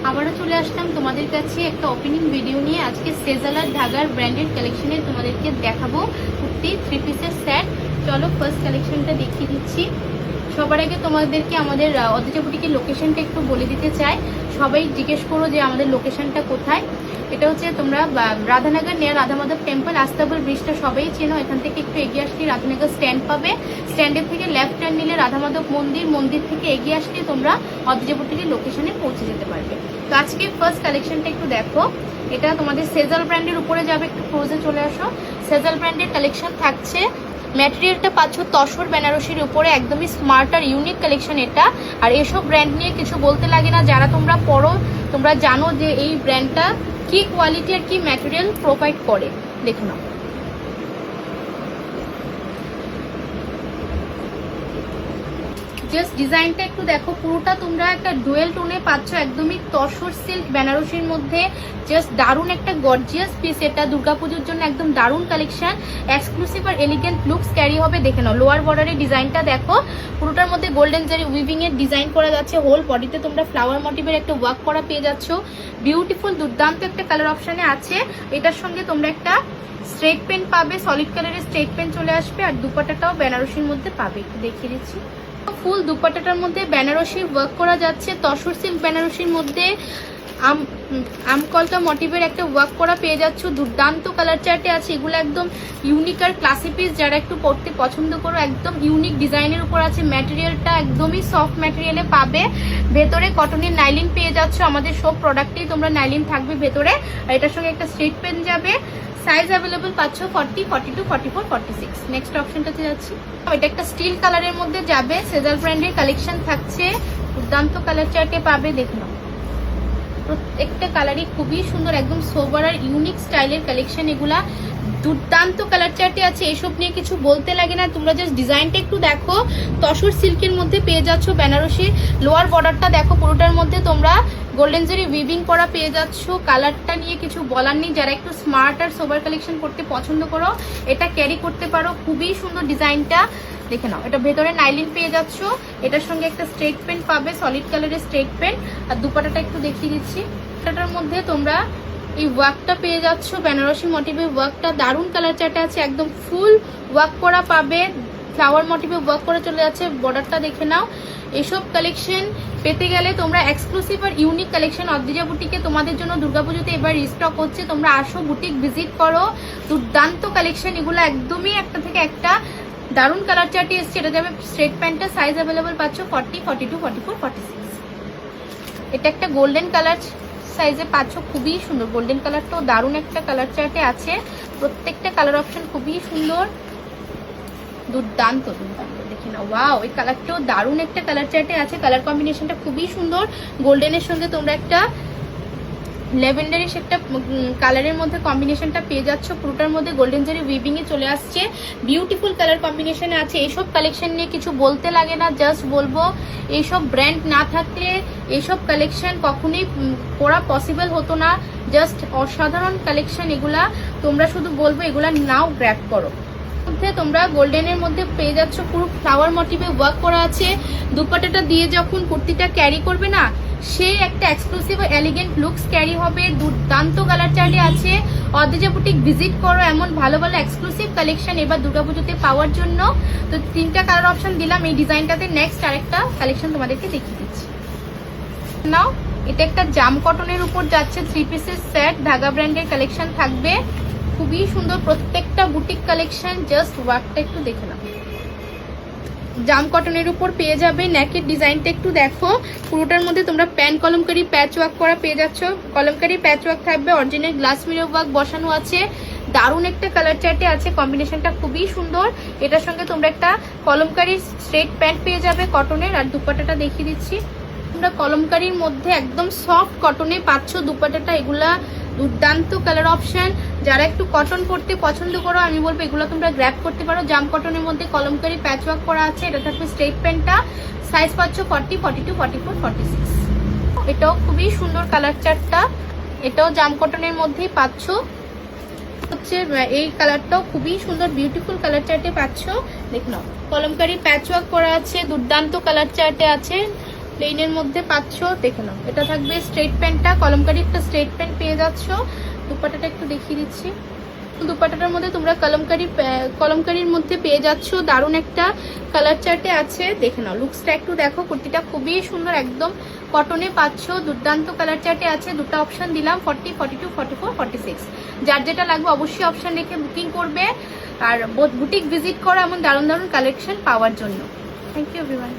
আবারও চলে আসলাম তোমাদের কাছে একটা ওপেনিং ভিডিও নিয়ে। আজকে সেজালার ঢাকার ব্র্যান্ডেড কালেকশনের তোমাদেরকে দেখাবো কুর্তি 3 পিসের সেট। চলো ফার্স্ট কালেকশনটা দেখিয়ে দিচ্ছি। সবার আগে তোমাদেরকে আমাদের অদ্রিজা বুটিকের লোকেশনটা একটু বলে দিতে চাই। সবাই জিজ্ঞেস করো যে আমাদের লোকেশনটা কোথায়। এটা হচ্ছে তোমরা রাধানগর নিয়ার রাধা মাধব টেম্পল, আস্তাবল ব্রিজটা সবাই চেনো। এখান থেকে একটু এগিয়ে আসলে রাধানগর স্ট্যান্ড পাবে। স্ট্যান্ডের থেকে লেফট টার্ন নিলে রাধা মাধব মন্দির, মন্দির থেকে এগিয়ে আসলে তোমরা অদ্রিজা বুটিকের লোকেশনে পৌঁছে যেতে পারবে। তো আজকে ফার্স্ট কালেকশনটা একটু দেখো। এটা তোমাদের সেজাল ব্র্যান্ডের উপরে যাবে, একটু ক্লোজে চলে আসো। সেজাল ব্র্যান্ডের কালেকশন থাকছে। ম্যাটেরিয়ালটা পাচ্ছ তসর বেনারসির উপরে, একদমই স্মার্ট আর ইউনিক কালেকশন এটা। আর এসব ব্র্যান্ড নিয়ে কিছু বলতে লাগে না, যারা তোমরা পড়ো তোমরা জানো যে এই ব্র্যান্ডটা কি কোয়ালিটি আর কি ম্যাটেরিয়াল প্রোভাইড করে। দেখো না, জাস্ট ডিজাইনটা একটু দেখো। পুরোটা তোমরা একটা ডুয়েল টোনে পাচ্ছ, একদমই তসর সিল্ক বেনারসির মধ্যে। জাস্ট দারুণ একটা গর্জিয়াস পিস এটা, দুর্গাপুজোর জন্য একদম দারুণ কালেকশন। এক্সক্লুসিভ আর এলিগেন্ট লুকস ক্যারি হবে। দেখে নাও লোয়ার বর্ডারের ডিজাইনটা দেখো। পুরোটার মধ্যে গোল্ডেন জারি উইভিং এর ডিজাইন করা যাচ্ছে। হোল বডিতে তোমরা ফ্লাওয়ার মোটিভের একটা ওয়ার্ক করা পেয়ে যাচ্ছ। বিউটিফুল দুর্দান্ত একটা কালার অপশনে আছে। এটার সঙ্গে তোমরা একটা স্ট্রেট পেন পাবে, সলিড কালারের স্ট্রেট পেন চলে আসবে। আর দুপাট্টাটাও বেনারসির মধ্যে পাবে, একটু দেখিয়ে দিচ্ছি। ফুল দুপাট্টাটার মধ্যে বেনারসি ওয়ার্ক করা যাচ্ছে, তসর সিল্ক বেনারসির মধ্যে আমকলকা মোটিভের একটা ওয়ার্ক করা পেয়ে যাচ্ছ। দুর্দান্ত কালার চার্টে আছে। এগুলো একদম ইউনিক আর ক্লাসি পিস, যারা একটু পড়তে পছন্দ করো একদম ইউনিক ডিজাইনের উপর আছে। ম্যাটেরিয়ালটা একদমই সফট ম্যাটেরিয়ালে পাবে। ভেতরে কটনের নাইলিন পেয়ে যাচ্ছ। আমাদের সব প্রোডাক্টেই তোমরা নাইলিন থাকবে ভেতরে। আর এটার সঙ্গে একটা স্ট্রেট পেন যাবে। সাইজ অ্যাভেলেবল পাচ্ছ 40, 42, 44, 46। নেক্সট অপশনটাতে যাচ্ছি। এটা একটা স্টিল কালারের মধ্যে যাবে। সেজাল ব্র্যান্ডের কালেকশন থাকছে। দুর্দান্ত কালার চার্টে পাবে। দেখুন প্রত্যেকটা কালারই খুবই সুন্দর, একদম সোবার আর ইউনিক স্টাইলের কালেকশন এগুলা। দুর্দান্ত কালার চার্টে আছে। এসব নিয়ে কিছু বলতে লাগে না, তোমরা জাস্ট ডিজাইনটা একটু দেখো। তসর সিল্কের মধ্যে পেয়ে যাচ্ছ বেনারসি। লোয়ার বর্ডারটা দেখো, পুরোটার মধ্যে তোমরা গোল্ডেন জারি উইভিং করা পেয়ে যাচ্ছ। কালারটা নিয়ে কিছু বলার নেই। যারা একটু স্মার্ট আর সোবার কালেকশন করতে পছন্দ করো এটা ক্যারি করতে পারো। খুবই সুন্দর ডিজাইনটা, দেখে নাও। এটা ভেতরে নাইলিন পেয়ে যাচ্ছ। এটার সঙ্গে একটা স্ট্রেট পেন পাবে, সলিড কালারের স্ট্রেট পেন। আর দুপাটাটা একটু দেখিয়ে দিচ্ছি। এটার মধ্যে তোমরা এই ওয়ার্কটা পেয়ে যাচ্ছ, বেনারসি মোটিভের ওয়ার্কটা দারুণ কালার চার্টে আছে। একদম ফুল ওয়ার্ক করা পাবে, ফ্লাওয়ার মোটিভে ওয়ার্ক করে চলে যাচ্ছে। বর্ডারটা দেখে নাও। এসব কালেকশন পেতে গেলে তোমরা এক্সক্লুসিভ আর ইউনিক কালেকশন অদ্রিজা বুটিকে তোমাদের জন্য দুর্গাপুজোতে এবার রিস্টক হচ্ছে। তোমরা আসো, বুটিক ভিজিট করো। দুর্দান্ত কালেকশন এগুলো, একদমই একটা থেকে একটা দারুণ কালার চার্টে এসছে। এটা যাবে স্ট্রেট প্যান্টটা। সাইজ অ্যাভেলেবল পাচ্ছ 40, 42, 44, 46। এটা একটা গোল্ডেন কালার সাইজে পাচ্ছ, খুবই সুন্দর। গোল্ডেন কালারটাও দারুণ একটা কালার চার্টে আছে। প্রত্যেকটা কালার অপশন খুবই সুন্দর, দুর্দান্ত দুর্দান্ত। দেখি না, ওয়াও, এই কালারটাও দারুণ একটা কালার চার্টে আছে। কালার কম্বিনেশনটা খুবই সুন্দর। গোল্ডেনের সঙ্গে তোমরা একটা ল্যাভেন্ডারিশ একটা কালারের মধ্যে কম্বিনেশনটা পেয়ে যাচ্ছ। পুরোটার মধ্যে গোল্ডেন জারি উইভিং এ চলে আসছে। বিউটিফুল কালার কম্বিনেশনে আছে। এইসব কালেকশন নিয়ে কিছু বলতে লাগে না, জাস্ট বলবো এইসব ব্র্যান্ড না থাকলে এইসব কালেকশন কখনোই করা পসিবল হতো না। জাস্ট অসাধারণ কালেকশন এগুলা। তোমরা শুধু বলবো এগুলা নাও গ্র্যাব করো। মধ্যে তোমরা গোল্ডেনের মধ্যে পেয়ে যাচ্ছ, পুরো ফ্লাওয়ার মোটিভে ওয়ার্ক করা আছে। দুপাট্টাটা দিয়ে যখন কুর্তিটা ক্যারি করবে না, সেই একটা এক্সক্লুসিভ এলিগেন্ট লুকস ক্যারি হবে। দুর্দান্ত কালার চার্টে আছে। অদ্রিজা বুটিক ভিজিট করো, এমন ভালো ভালো এক্সক্লুসিভ কালেকশন এবার দুর্গাপুজোতে পাওয়ার জন্য। তো 3টা কালার অপশন দিলাম এই ডিজাইনটাতে। নেক্সট আরেকটা কালেকশন তোমাদেরকে দেখিয়ে দিচ্ছি। নাও, এটা একটা জাম কটনের উপর যাচ্ছে 3 পিসের সেট। ধাগা ব্র্যান্ডের কালেকশন থাকবে। খুবই সুন্দর প্রত্যেকটা বুটিক কালেকশন। জাস্ট ওয়ার্কটা একটু দেখে নাও। জাম কটনের উপর পেয়ে যাবে। নেকের ডিজাইনটা একটু দেখো। পুরোটার মধ্যে তোমরা প্যান কলমকারি প্যাচ ওয়ার্ক করা পেয়ে যাচ্ছ। কলমকারি প্যাচ ওয়ার্ক থাকবে, অরিজিনাল গ্লাস মিরর ওয়ার্ক বসানো আছে। দারুণ একটা কালার চার্টে আছে। কম্বিনেশনটা খুবই সুন্দর। এটার সঙ্গে তোমরা একটা কলমকারি স্ট্রেট প্যান্ট পেয়ে যাবে কটনের। আর দুপাট্টাটা দেখিয়ে দিচ্ছি। তোমরা কলমকারির মধ্যে একদম সফট কটনে পাচ্ছ দুপাট্টাটা। এগুলা দুর্দান্ত কালার অপশন। যারা একটু কটন পরতে পছন্দ করো আমি বলবো এগুলো তোমরা গ্র্যাব করতে পারো। জাম কটনের মধ্যে কলমকারি প্যাচ ওয়ার্ক করা আছে। এটা থাকবে স্ট্রেট প্যান্টটা। সাইজ পাচ্ছ 40, 42, 44, 46। এটাও খুবই সুন্দর কালার চার্টটা। এটাও জাম কটনের মধ্যেই পাচ্ছ। হচ্ছে এই কালারটাও খুবই সুন্দর, বিউটিফুল কালার চার্টে পাচ্ছ। দেখো কলমকারি প্যাচ ওয়ার্ক করা আছে। দুর্দান্ত কালার চার্টে আছে। প্লেনের মধ্যে পাচ্ছ, দেখে নাও। এটা থাকবে স্ট্রেট প্যান্টটা, কলমকারি একটা স্ট্রেট প্যান্ট পেয়ে যাচ্ছ। দুপাট্টাটা একটু দেখিয়ে দিচ্ছি। দুপাট্টাটার মধ্যে তোমরা কলমকারির মধ্যে পেয়ে যাচ্ছ। দারুণ একটা কালার চার্টে আছে, দেখে নাও। লুকসটা একটু দেখো, কুর্তিটা খুবই সুন্দর, একদম কটনে পাচ্ছ। দুর্দান্ত কালার চার্টে আছে। দুটো অপশন দিলাম, 40, 42, 44, 46। যার যেটা লাগবে অবশ্যই অপশন রেখে বুকিং করবে আর বুটিক ভিজিট করো এমন দারুণ দারুণ কালেকশন পাওয়ার জন্য। Thank you everyone.